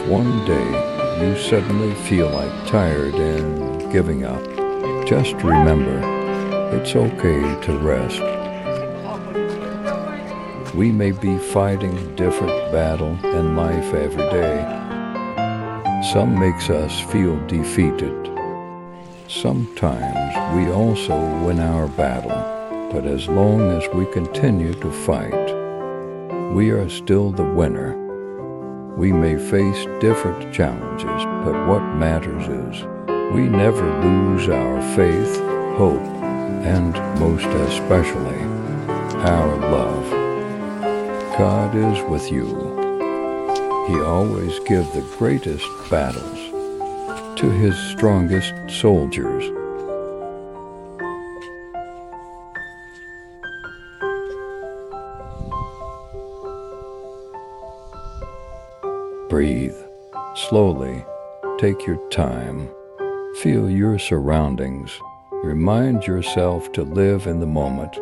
one day you suddenly feel like tired and giving up, just remember, it's okay to rest. We may be fighting different battle in life every day. Some makes us feel defeated. Sometimes we also win our battle, but as long as we continue to fight, we are still the winner. We may face different challenges, but what matters is we never lose our faith, hope, and most especially, our love. God is with you. He always gives the greatest battles to His strongest soldiers. Breathe slowly. Take your time. Feel your surroundings. Remind yourself to live in the moment